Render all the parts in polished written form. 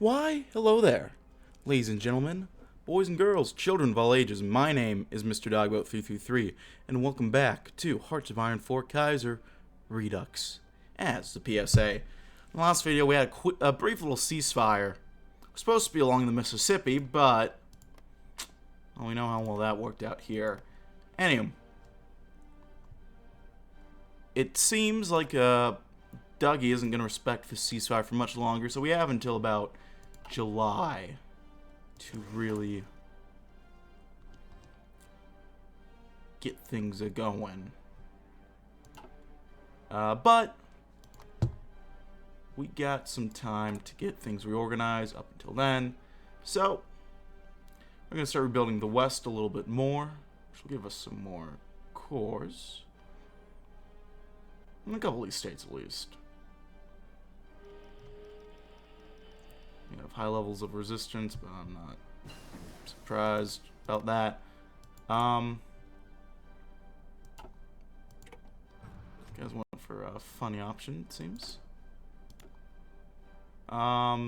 Why, hello there, ladies and gentlemen, boys and girls, children of all ages. My name is Mr. Dogboat333, and welcome back to Hearts of Iron 4 Kaiserredux as the PSA. In the last video, we had a brief little ceasefire. We're supposed to be along the Mississippi, but well, we know how well that worked out here. Anyway, it seems like Dougie isn't going to respect the ceasefire for much longer, so we have until about July to really get things going. But we got some time to get things reorganized up until then. So we're going to start rebuilding the West a little bit more, which will give us some more cores. In a couple of these states at least. We have high levels of resistance, but I'm not surprised about that. You guys went for a funny option, it seems. What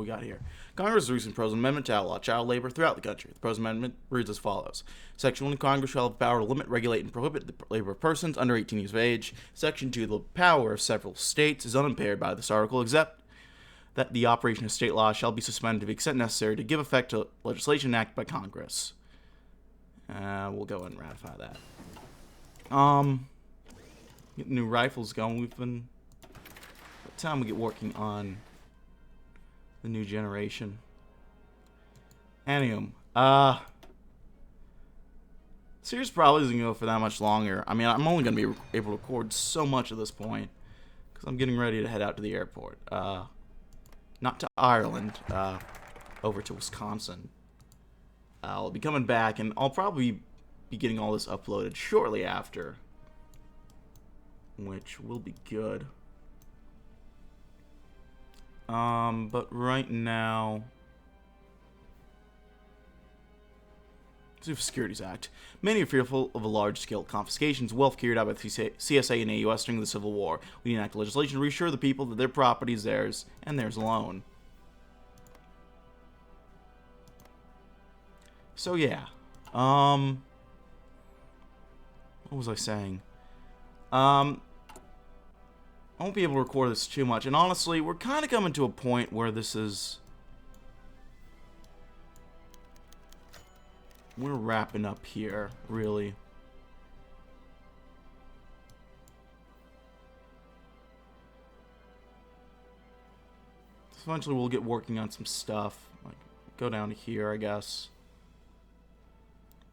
we got here? Congress' recent proposed amendment to outlaw child labor throughout the country. The proposed amendment reads as follows. Section 1, Congress shall have the power to limit, regulate, and prohibit the labor of persons under 18 years of age. Section 2, the power of several states is unimpaired by this article, except that the operation of state laws shall be suspended to the extent necessary to give effect to legislation enacted by Congress. We'll go ahead and ratify that. Getting new rifles going. By the time we get working on the new generation. Anyway, series probably isn't going to go for that much longer. I mean, I'm only going to be able to record so much at this point because I'm getting ready to head out to the airport. Not to Ireland, over to Wisconsin. I'll be coming back, and I'll probably be getting all this uploaded shortly after, which will be good. But right now, let's do the Securities Act. Many are fearful of a large-scale confiscations of wealth carried out by the CSA and AUS during the Civil War. We enact legislation to reassure the people that their property is theirs, and theirs alone. So yeah, what was I saying? I won't be able to record this too much, and honestly, we're kind of coming to a point where we're wrapping up here, really. So eventually we'll get working on some stuff, like go down to here, I guess.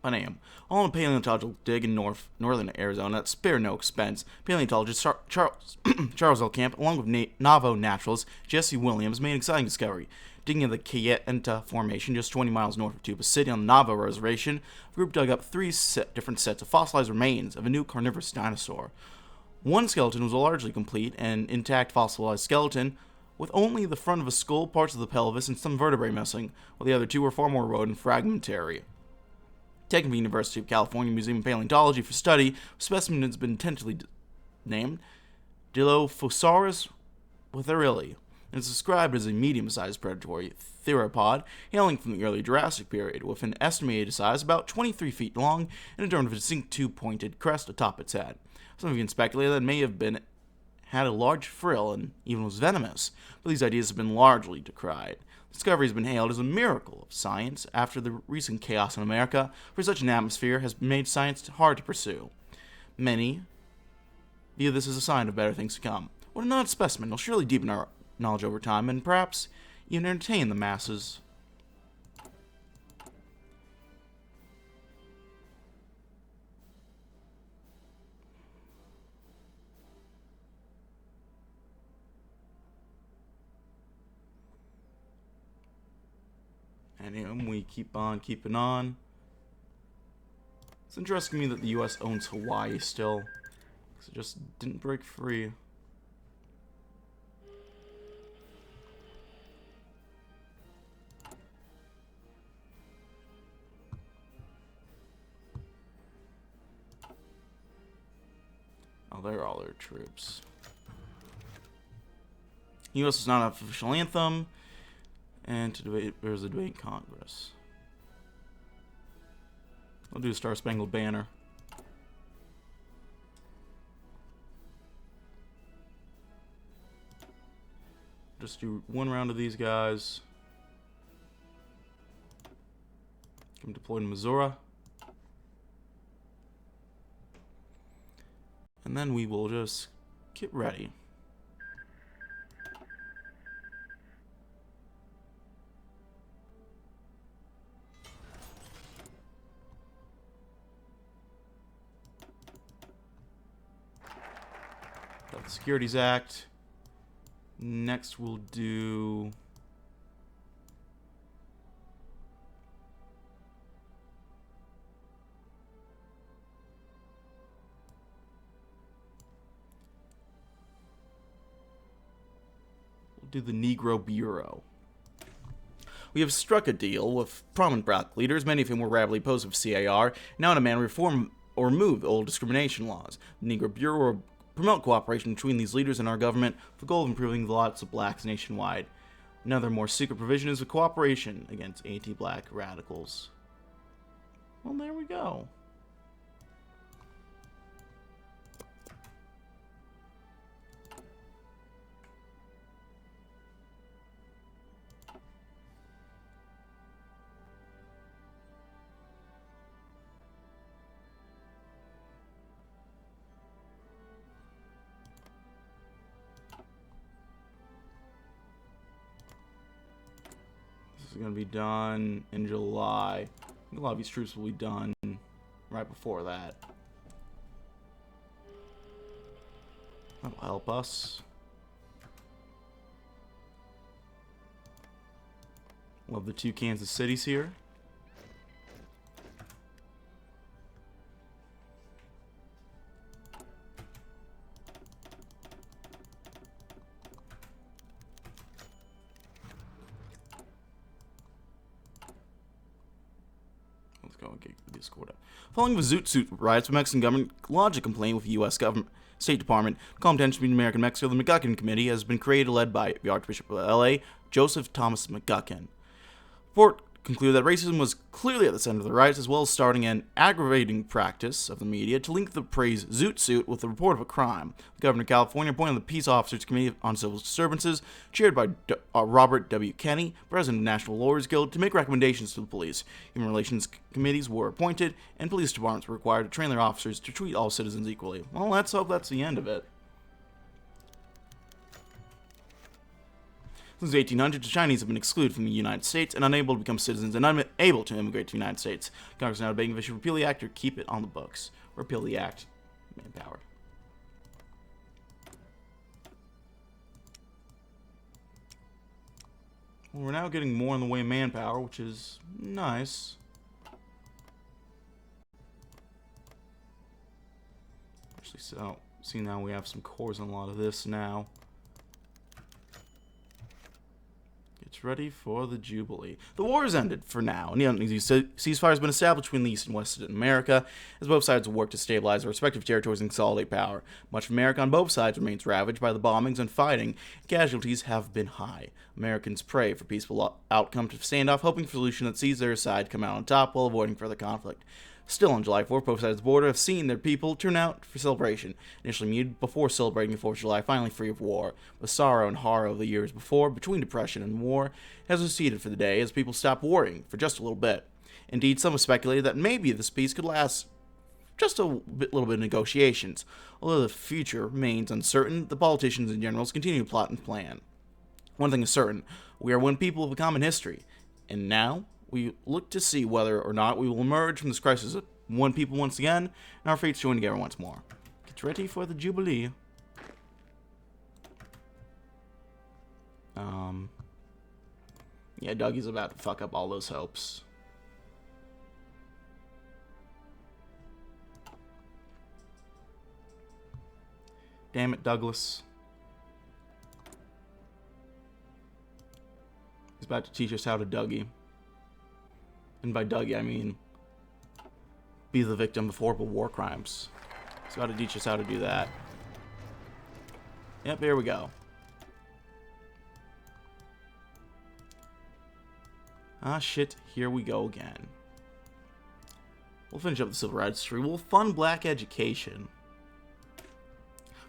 But I am. All in a paleontological dig in northern Arizona at spare no expense. Paleontologist Charles L. Camp, along with Navajo naturalist Jesse Williams, made an exciting discovery. Digging in the Cayeta Formation, just 20 miles north of Tuba City on the Navajo Reservation, the group dug up three different sets of fossilized remains of a new carnivorous dinosaur. One skeleton was a largely complete and intact fossilized skeleton, with only the front of a skull, parts of the pelvis, and some vertebrae missing, while the other two were far more rude and fragmentary. Taken from the University of California Museum of Paleontology for study, the specimen has been tentatively named Dilophosaurus witherili, and is described as a medium-sized predatory theropod hailing from the early Jurassic period, with an estimated size about 23 feet long and adorned with a distinct two-pointed crest atop its head. Some have even speculated that it may have had a large frill and even was venomous, but these ideas have been largely decried. The discovery has been hailed as a miracle of science after the recent chaos in America, for such an atmosphere has made science hard to pursue. Many view this as a sign of better things to come. What a non-specimen will surely deepen our knowledge over time and perhaps even entertain the masses. Anyway, we keep on keeping on. It's interesting to me that the US owns Hawaii still, because it just didn't break free. Oh, there are all their troops. U.S. does not have an official anthem. And to debate, there's a debate in Congress. I'll do a Star Spangled Banner. Just do one round of these guys. I'm deployed in Missouri. And then we will just get ready. Got the Securities Act. Next we'll do... the Negro Bureau. We have struck a deal with prominent black leaders, many of whom were rabidly opposed of CAR, now in a manner reform or remove the old discrimination laws. The Negro Bureau will promote cooperation between these leaders and our government for the goal of improving the lives of blacks nationwide. Another more secret provision is the cooperation against anti-black radicals. Well, there we go. Going to be done in July. I think a lot of these troops will be done right before that. That'll help us. Love the two Kansas cities here. Following the Zoot riots, the Mexican government lodged a complaint with the U.S. government State Department to call attention between America and Mexico. The McGuckin Committee has been created, led by the Archbishop of L.A., Joseph Thomas McGuckin. The report concluded that racism was clearly at the center of the riots, as well as starting an aggravating practice of the media to link the praised Zoot suit with the report of a crime. The governor of California appointed the Peace Officers Committee on Civil Disturbances, chaired by Robert W. Kenney, president of the National Lawyers Guild, to make recommendations to the police. Human Relations Committees were appointed, and police departments were required to train their officers to treat all citizens equally. Well, let's hope that's the end of it. Since the 1800s, the Chinese have been excluded from the United States and unable to become citizens and unable to immigrate to the United States. Congress is now debating if it should repeal the act or keep it on the books. Repeal the act. Manpower. Well, we're now getting more in the way of manpower, which is nice. Actually, so see now we have some cores on a lot of this now. It's ready for the Jubilee. The war has ended for now, and the ceasefire has been established between the East and West of America, as both sides work to stabilize their respective territories and consolidate power. Much of America on both sides remains ravaged by the bombings and fighting. Casualties have been high. Americans pray for peaceful outcome to standoff, hoping for a solution that sees their side come out on top while avoiding further conflict. Still, on July 4th, both sides of the border have seen their people turn out for celebration. Initially muted before celebrating the 4th of July, finally free of war. The sorrow and horror of the years before, between depression and war, has receded for the day as people stop worrying for just a little bit. Indeed, some have speculated that maybe this peace could last just a little bit of negotiations. Although the future remains uncertain, the politicians and generals continue to plot and plan. One thing is certain, we are one people of a common history, and now we look to see whether or not we will emerge from this crisis as one people once again, and our fates join together once more. Get ready for the Jubilee. Yeah, Dougie's about to fuck up all those hopes. Damn it, Douglas. He's about to teach us how to Dougie. And by Dougie, I mean be the victim of horrible war crimes. He's about to teach us how to do that. Yep, here we go. Ah, shit. Here we go again. We'll finish up the civil rights history. We'll fund black education.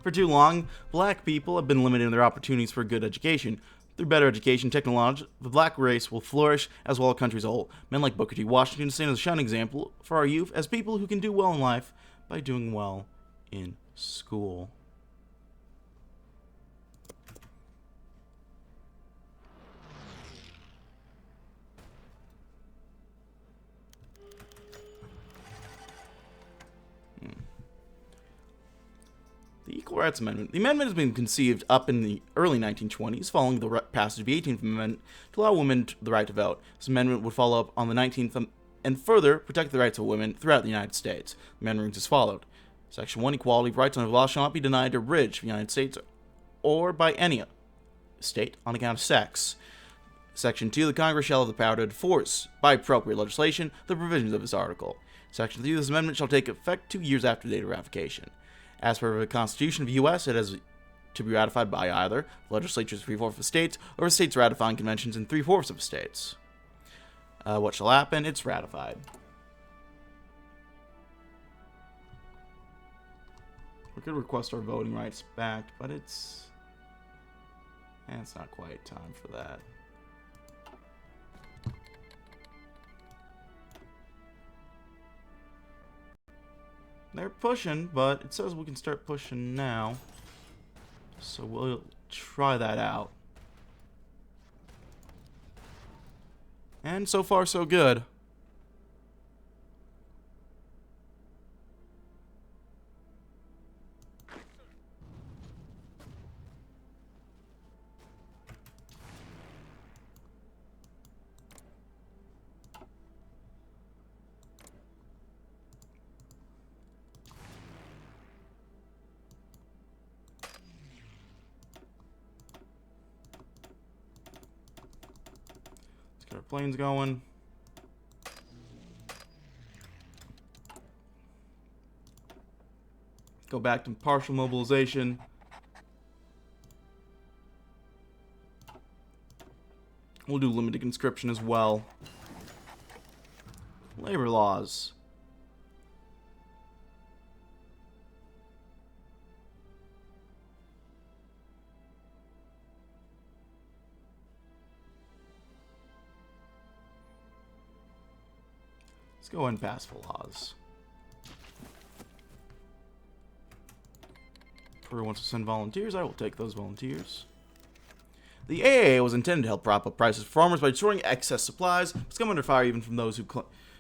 For too long, black people have been limited in their opportunities for good education. Through better education technology, the black race will flourish, as well as the country as a whole. Men like Booker T. Washington stand as a shining example for our youth as people who can do well in life by doing well in school. The Equal Rights Amendment. The amendment has been conceived up in the early 1920s, following the passage of the 18th Amendment to allow women the right to vote. This amendment would follow up on the 19th and further protect the rights of women throughout the United States. The amendment reads as followed. Section 1. Equality of rights under the law shall not be denied or abridged from the United States or by any state on account of sex. Section 2. The Congress shall have the power to enforce, by appropriate legislation, the provisions of this article. Section 3. This amendment shall take effect 2 years after the date of ratification. As per the Constitution of the U.S., it has to be ratified by either the legislatures of 3/4 of the states or states ratifying conventions in 3/4 of the states. What shall happen? It's ratified. We could request our voting rights back, but it's not quite time for that. They're pushing, but it says we can start pushing now. So we'll try that out. And so far, so good. Get our planes going. Go back to partial mobilization. We'll do limited conscription as well. Labor laws. Let's go ahead and pass the laws. Peru wants to send volunteers. I will take those volunteers. The AAA was intended to help prop up prices for farmers by destroying excess supplies. It's come under fire even from those who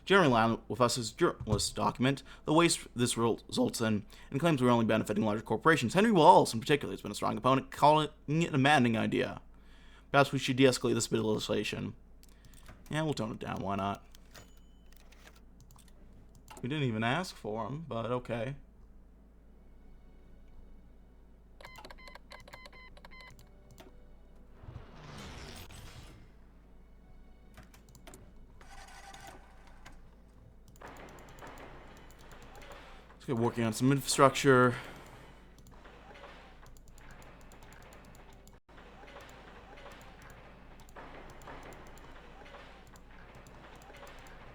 generally line with us as journalists document the waste this results in, and claims we're only benefiting larger corporations. Henry Wallace, in particular, has been a strong opponent, calling it a maddening idea. Perhaps we should de-escalate this bit of legislation. Yeah, we'll tone it down. Why not? We didn't even ask for them, but okay. Let's get working on some infrastructure.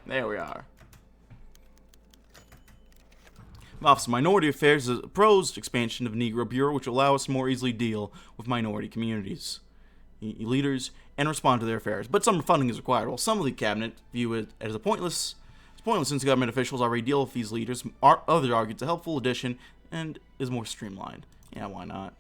There we are. The Office of Minority Affairs has proposed expansion of Negro Bureau, which will allow us to more easily deal with minority communities, leaders, and respond to their affairs. But some funding is required. While some of the cabinet view it as pointless since government officials already deal with these leaders. Others argue it's a helpful addition and is more streamlined. Yeah, why not?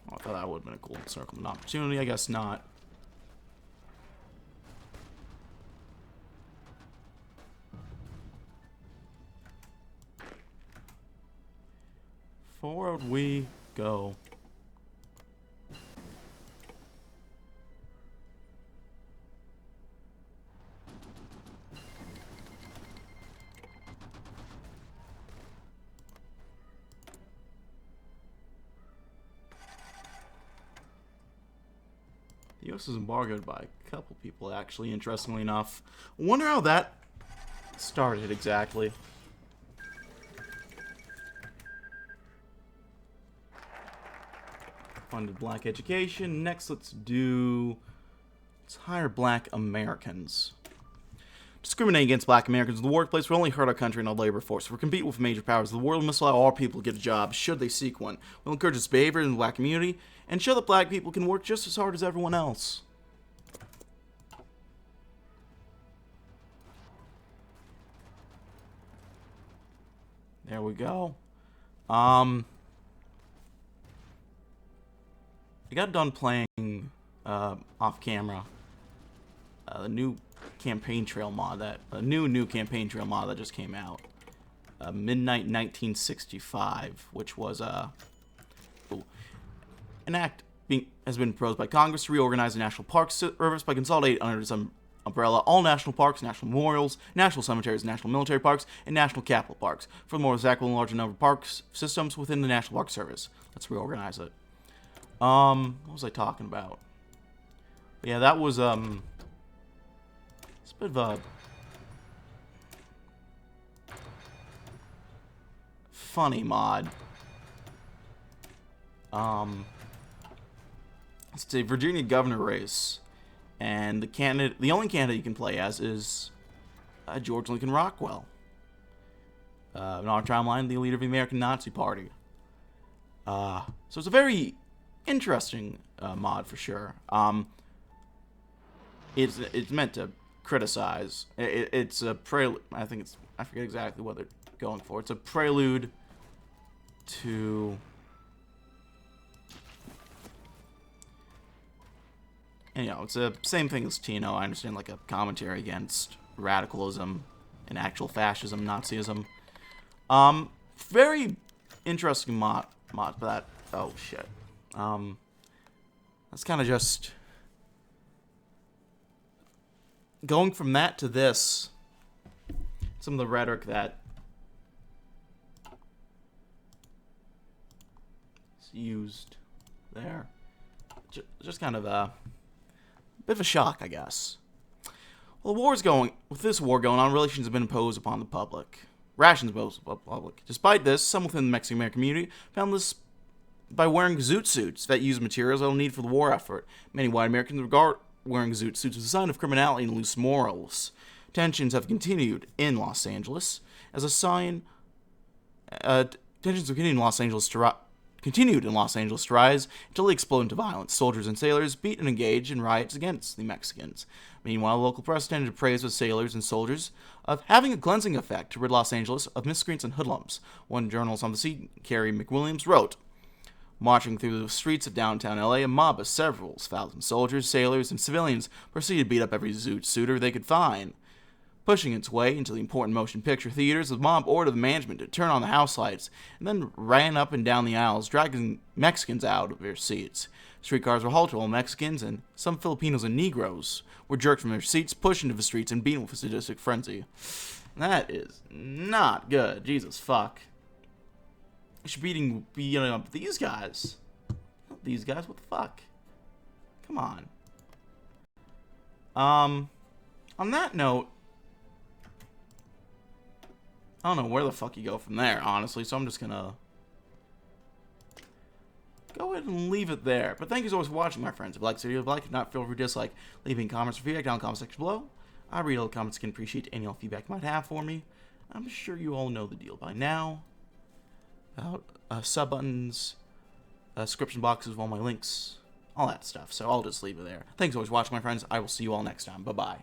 I thought that would have been a cool circle of opportunity. I guess not. Forward we go. The U.S. is embargoed by a couple people, actually, interestingly enough. I wonder how that started exactly. Funded black education. Next, let's hire black Americans. Discriminating against black Americans in the workplace will only hurt our country and our labor force. If we compete with major powers, the world must allow all people to get a job, should they seek one. We'll encourage this behavior in the black community, and show that black people can work just as hard as everyone else. There we go. I got done playing off camera the new campaign trail mod a new campaign trail mod that just came out. Midnight 1965, which was an act has been proposed by Congress to reorganize the national park service by consolidating under some umbrella all national parks, national memorials, national cemeteries, national military parks, and national capital parks. Furthermore, this act will enlarge the number of parks systems within the National Park Service. Let's reorganize it. What was I talking about? Yeah, that was it's a bit of a funny mod. It's a Virginia governor race, and the only candidate you can play as is George Lincoln Rockwell. In our timeline, the leader of the American Nazi Party. So it's a very interesting mod for sure. It's meant to criticize. It's a prelude. I forget exactly what they're going for. It's a prelude to. And, it's the same thing as Tino. I understand, like a commentary against radicalism and actual fascism, Nazism. Very interesting mod for that. Oh shit. That's kind of just going from that to this. Some of the rhetoric that is used there. Just kind of a bit of a shock, I guess. Well, with this war going on, relations have been imposed upon the public. Rations imposed upon the public. Despite this, some within the Mexican-American community found this by wearing Zoot suits that use materials they'll need for the war effort. Many white Americans regard wearing Zoot suits as a sign of criminality and loose morals. Tensions have continued in Los Angeles as a sign. Tensions have continued in Los Angeles to rise until they explode into violence. Soldiers and sailors beat and engage in riots against the Mexicans. Meanwhile, local press tended to praise the sailors and soldiers of having a cleansing effect to rid Los Angeles of miscreants and hoodlums. One journalist on the scene, Carrie McWilliams, wrote, "Marching through the streets of downtown LA, a mob of several thousand soldiers, sailors, and civilians proceeded to beat up every Zoot suitor they could find. Pushing its way into the important motion picture theaters, the mob ordered the management to turn on the house lights, and then ran up and down the aisles, dragging Mexicans out of their seats. Streetcars were halted while Mexicans and some Filipinos and Negroes were jerked from their seats, pushed into the streets, and beaten with a sadistic frenzy." That is not good. Jesus fuck. You should be beating up these guys. Not these guys, what the fuck? Come on. On that note, I don't know where the fuck you go from there, honestly, so I'm just gonna go ahead and leave it there. But thank you so much for watching, my friends. If you like this video, if not, feel free to dislike, leaving comments or feedback down in the comment section below. I read all the comments, can appreciate any feedback you might have for me. I'm sure you all know the deal by now about sub buttons, description boxes with all my links, all that stuff. So I'll just leave it there. Thanks so much for watching, my friends. I will see you all next time. Bye-bye.